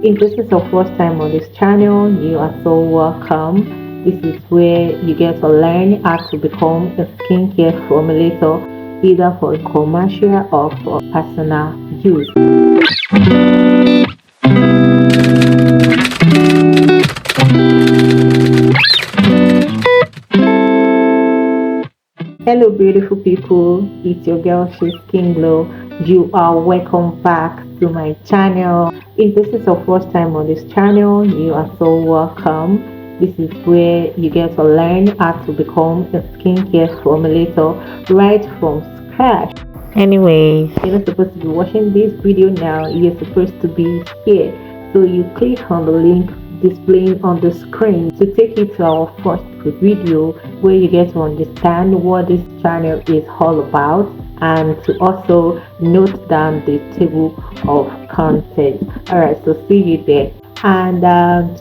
If this is your first time on this channel, you are so welcome. This is where you get to learn how to become a skincare formulator, either for commercial or for personal use. Hello beautiful people, it's your girl She's Skin Glow. You are welcome back to my channel. If this is your first time on this channel, you are so welcome. This is where you get to learn how to become a skincare formulator right from scratch. Anyways, you're not supposed to be watching this video now, you're supposed to be here. So you click on the link displaying on the screen to take you to our first video where you get to understand what this channel is all about and to also note down the table of contents. All right, so see you there. And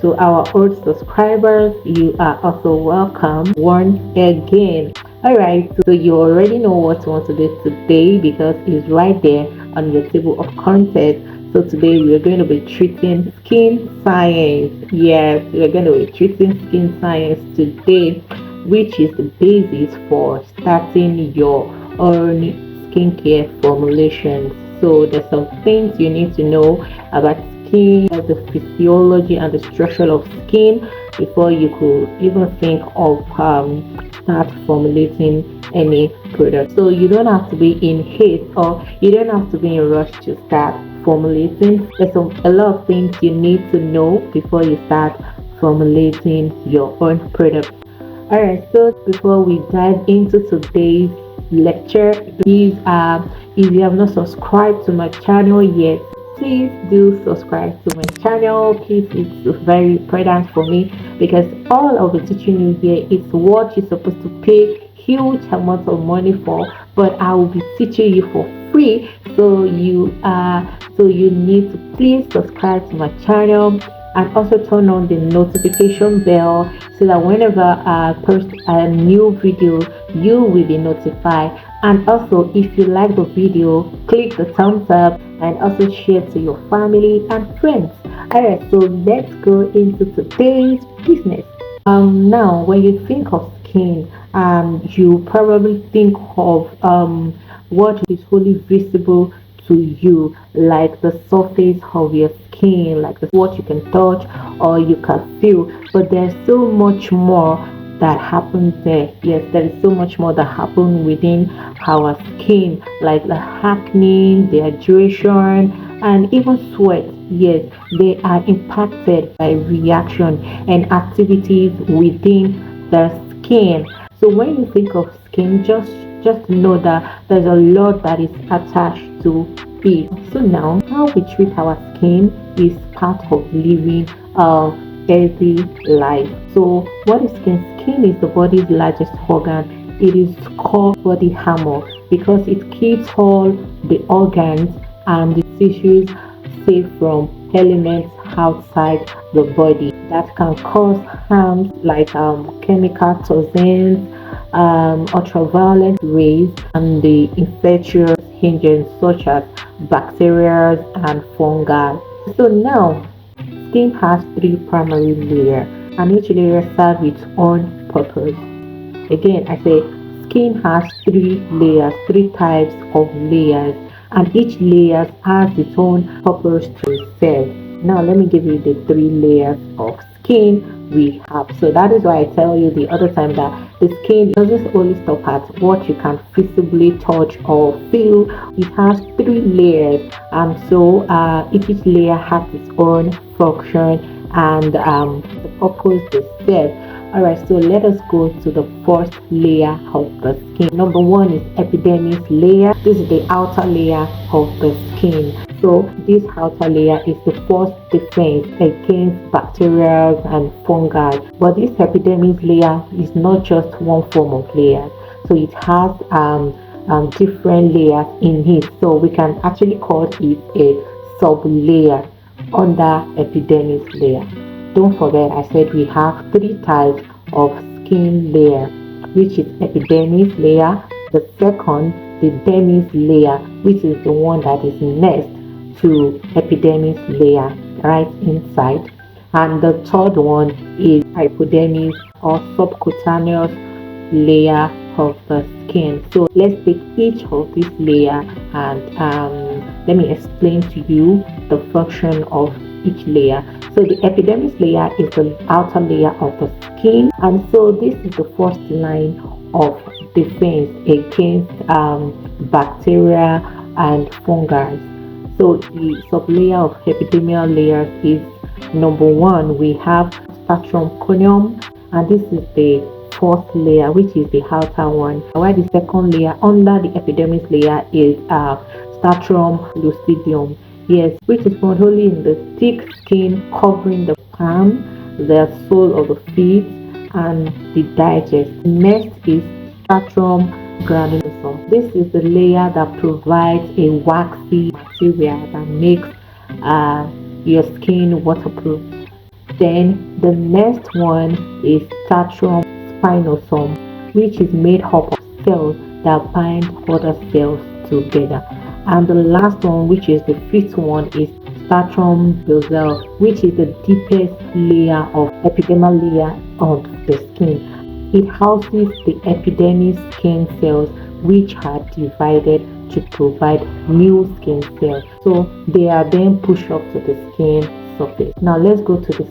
to our old subscribers, you are also welcome once again. All right, so you already know what you want to do today because it's right there on your table of content. So today we are going to be treating skin science. Yes, we're going to be treating skin science today, which is the basis for starting your own skincare formulations. So there's some things you need to know about skin, the physiology and the structure of skin before you could even think of start formulating any product. So you don't have to be in haste or you don't have to be in a rush to start formulating. There's a lot of things you need to know before you start formulating your own product. All right, so before we dive into today's lecture, please if you have not subscribed to my channel yet, please do subscribe to my channel. Please, it's very important for me because all I'll be teaching you here is what you're supposed to pay huge amounts of money for, but I will be teaching you for free. So you need to please subscribe to my channel and also turn on the notification bell so that whenever I post a new video you will be notified. And also, if you like the video, click the thumbs up and also share to your family and friends. Alright, so let's go into today's business. Now when you think of skin, you probably think of what is wholly visible to you, like the surface of your skin, like what you can touch or you can feel. But there's so much more that happens there. Yes, there is so much more that happens within our skin, like the acne, the hydration, and even sweat. Yes, they are impacted by reaction and activities within the skin. So when you think of skin, just know that there's a lot that is attached to it. So now, how we treat our skin is part of living a healthy life. So what is skin? Skin is the body's largest organ. It is called body armor because it keeps all the organs and the tissues safe from elements outside the body that can cause harm like chemical toxins, ultraviolet rays, and the infectious agents such as bacteria and fungi. So now, skin has three primary layers, and each layer serves its own purpose. Again, I say skin has three layers, three types of layers, and each layer has its own purpose to serve. Now, let me give you the three layers of skin we have. So that is why I tell you the other time that the skin doesn't only stop at what you can visibly touch or feel. It has three layers, and so each layer has its own function and the purpose they serve. Alright, so let us go to the first layer of the skin. Number one is epidermis layer. This is the outer layer of the skin. So this outer layer is the first defense against bacteria and fungi. But this epidermis layer is not just one form of layer. So it has different layers in it. So we can actually call it a sub-layer under epidermis layer. Don't forget, I said we have three types of skin layer, which is epidermis layer, the second, the dermis layer, which is the one that is next to epidermis layer, right inside. And the third one is hypodermis or subcutaneous layer of the skin. So let's take each of these layer and let me explain to you the function of each layer. So the epidermis layer is the outer layer of the skin, and so this is the first line of defense against bacteria and fungi. So the sublayer of epidermal layers is number one. We have stratum corneum, and this is the first layer, which is the outer one, while the second layer under the epidermis layer is stratum lucidium, yes, which is found only in the thick skin covering the palm, the sole of the feet, and the digest. Next is stratum granulosum. This is the layer that provides a waxy material that makes your skin waterproof. Then the next one is stratum spinosum, which is made up of cells that bind other cells together. And the last one, which is the fifth one, is stratum basale, which is the deepest layer of epidermal layer of the skin. It houses the epidermis skin cells, which are divided to provide new skin cells. So they are then pushed up to the skin surface. Now let's go to the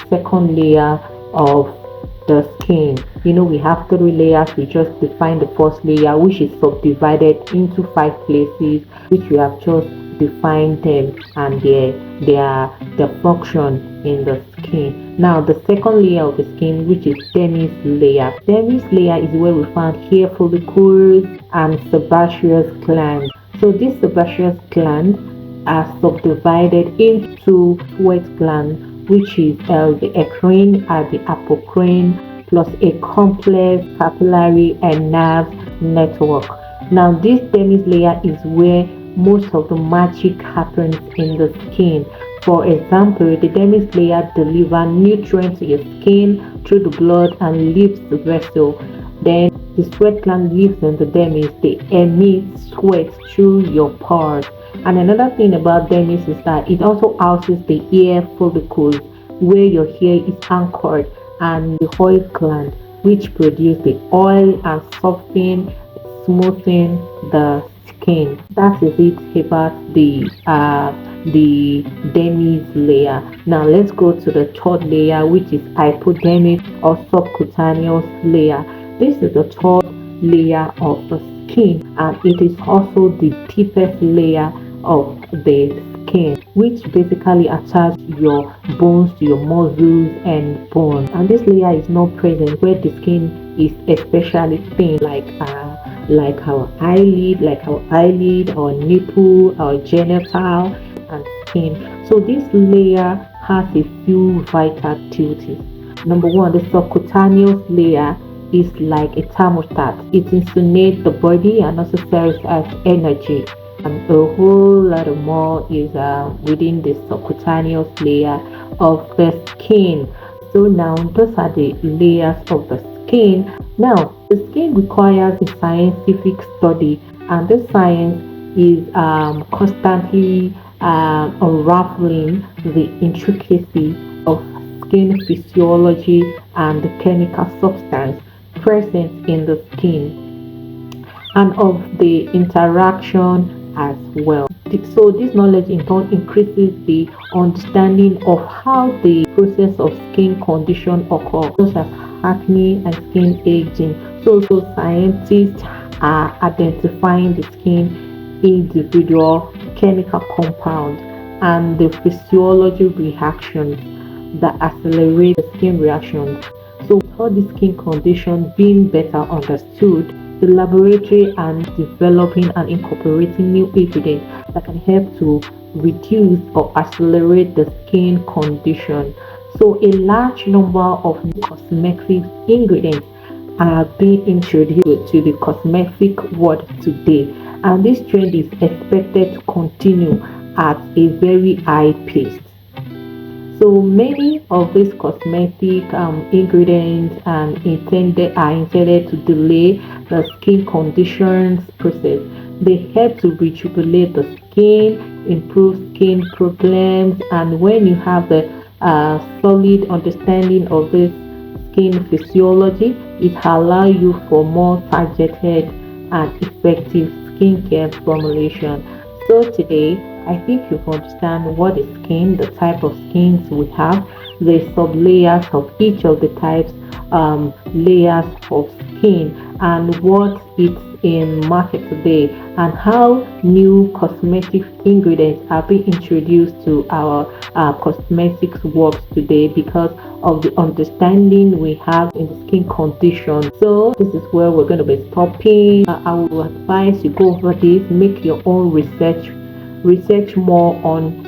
second layer of the skin. We have three layers. We just defined the first layer, which is subdivided into 5 places, which we have just defined them and their function in the skin. Now the second layer of the skin, which is dermis layer. Dermis layer is where we find hair follicles and sebaceous glands. So these sebaceous glands are subdivided into sweat glands, which is the eccrine and the apocrine, plus a complex capillary and nerve network. Now this dermis layer is where most of the magic happens in the skin. For example, the dermis layer delivers nutrients to your skin through the blood and leaves the vessel. Then the sweat gland lives in the dermis. They emit sweat through your pores. And another thing about dermis is that it also houses the hair follicles, where your hair is anchored, and the oil gland, which produce the oil and smoothing the skin. That is it about the dermis layer. Now let's go to the third layer, which is hypodermic or subcutaneous layer. This is the third layer of the skin, and it is also the deepest layer of the skin, which basically attach your bones to your muscles and bones. And this layer is not present where the skin is especially thin, like our eyelid, our nipple, our genital and skin. So this layer has a few vital duties. Number one, the subcutaneous layer is like a thermostat. It insulates the body and also serves as energy. And a whole lot more is within the subcutaneous layer of the skin. So now those are the layers of the skin. Now the skin requires a scientific study, and this science is constantly unraveling the intricacy of skin physiology and the chemical substance present in the skin and of the interaction as well. So this knowledge in turn increases the understanding of how the process of skin condition occurs, such as acne and skin aging. So scientists are identifying the skin individual chemical compounds and the physiology reactions that accelerate the skin reactions. So with all the skin conditions being better understood, the laboratory and developing and incorporating new evidence that can help to reduce or accelerate the skin condition. So a large number of new cosmetic ingredients are being introduced to the cosmetic world today, and this trend is expected to continue at a very high pace. So many of these cosmetic ingredients are intended to delay the skin conditions process. They help to rejuvenate the skin, improve skin problems, and when you have the solid understanding of this skin physiology, it allows you for more targeted and effective skincare formulation. So today, I think you understand what is skin, the type of skins we have, the sub layers of each of the types layers of skin, and what it's in market today, and how new cosmetic ingredients are being introduced to our cosmetics works today because of the understanding we have in the skin condition. So this is where we're going to be stopping. I will advise you go over this, make your own research more on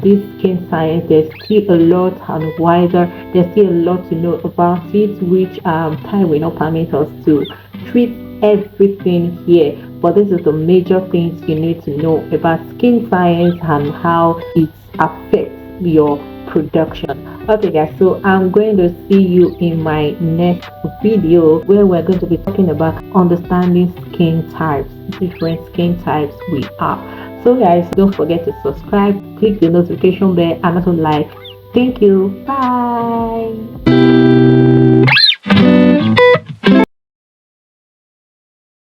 this skin science. There's still a lot and wider. There's still a lot to know about it, which time will not permit us to treat everything here. But this is the major things you need to know about skin science and how it affects your production. Okay guys, so I'm going to see you in my next video where we're going to be talking about understanding skin types, different skin types we have. So guys, don't forget to subscribe, click the notification bell, and also like. Thank you. Bye.